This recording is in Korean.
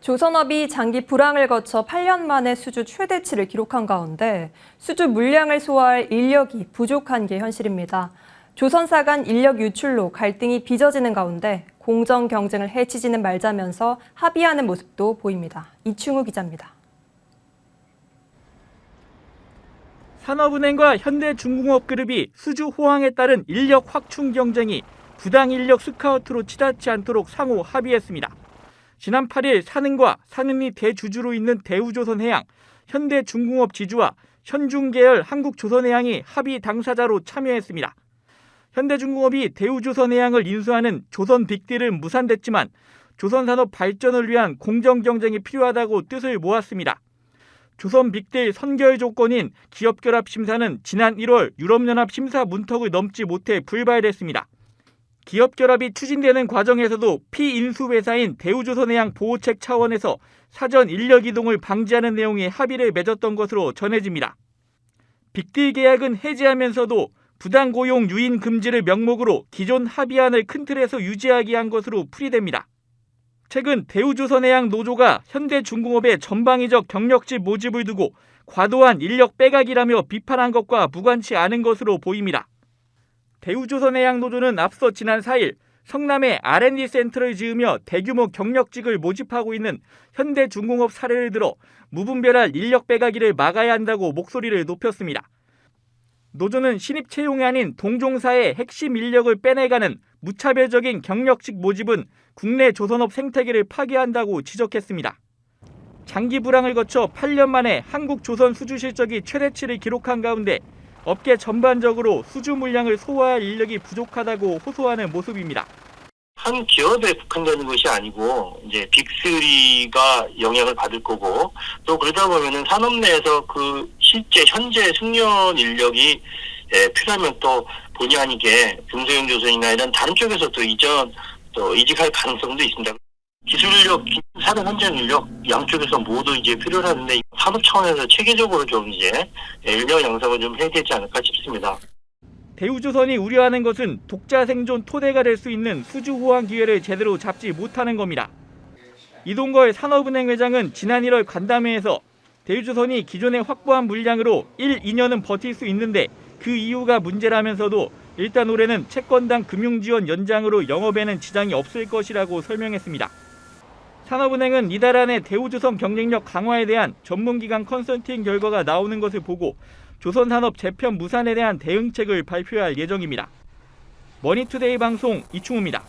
조선업이 장기 불황을 거쳐 8년 만에 수주 최대치를 기록한 가운데 수주 물량을 소화할 인력이 부족한 게 현실입니다. 조선사 간 인력 유출로 갈등이 빚어지는 가운데 공정 경쟁을 해치지는 말자면서 합의하는 모습도 보입니다. 이충우 기자입니다. 산업은행과 현대중공업그룹이 수주 호황에 따른 인력 확충 경쟁이 부당 인력 스카우트로 치닫지 않도록 상호 합의했습니다. 지난 8일 산은과 산은이 대주주로 있는 대우조선해양, 현대중공업 지주와 현중계열 한국조선해양이 합의 당사자로 참여했습니다. 현대중공업이 대우조선해양을 인수하는 조선빅딜은 무산됐지만 조선산업 발전을 위한 공정 경쟁이 필요하다고 뜻을 모았습니다. 조선빅딜 선결 조건인 기업결합 심사는 지난 1월 유럽연합 심사 문턱을 넘지 못해 불발됐습니다. 기업결합이 추진되는 과정에서도 피인수 회사인 대우조선해양 보호책 차원에서 사전 인력 이동을 방지하는 내용의 합의를 맺었던 것으로 전해집니다. 빅딜 계약은 해지하면서도 부당고용 유인 금지를 명목으로 기존 합의안을 큰 틀에서 유지하게 한 것으로 풀이됩니다. 최근 대우조선해양 노조가 현대중공업의 전방위적 경력직 모집을 두고 과도한 인력 빼가기라며 비판한 것과 무관치 않은 것으로 보입니다. 대우조선해양 노조는 앞서 지난 4일 성남에 R&D 센터를 지으며 대규모 경력직을 모집하고 있는 현대중공업 사례를 들어 무분별한 인력 빼가기를 막아야 한다고 목소리를 높였습니다. 노조는 신입 채용이 아닌 동종사의 핵심 인력을 빼내가는 무차별적인 경력직 모집은 국내 조선업 생태계를 파괴한다고 지적했습니다. 장기 불황을 거쳐 8년 만에 한국 조선 수주 실적이 최대치를 기록한 가운데 업계 전반적으로 수주 물량을 소화할 인력이 부족하다고 호소하는 모습입니다. 한 기업에 국한되는 것이 아니고 이제 빅3가 영향을 받을 거고 또 그러다 보면은 산업 내에서 그 실제 현재 숙련 인력이 필요하면 또 본의 아니게 중소형조선이나 이런 다른 쪽에서 또 이직할 가능성도 있습니다. 기술 인력, 산업 현장 인력 양쪽에서 모두 이제 필요하는데 산업 차원에서 체계적으로 좀 이제 인력 양성을 좀 해야 되지 않을까 싶습니다. 대우조선이 우려하는 것은 독자 생존 토대가 될 수 있는 수주 호황 기회를 제대로 잡지 못하는 겁니다. 이동걸 산업은행 회장은 지난 1월 간담회에서 대우조선이 기존에 확보한 물량으로 1, 2년은 버틸 수 있는데 그 이유가 문제라면서도 일단 올해는 채권당 금융지원 연장으로 영업에는 지장이 없을 것이라고 설명했습니다. 산업은행은 이달 안에 대우조선 경쟁력 강화에 대한 전문기관 컨설팅 결과가 나오는 것을 보고 조선산업 재편 무산에 대한 대응책을 발표할 예정입니다. 머니투데이 방송 이충우입니다.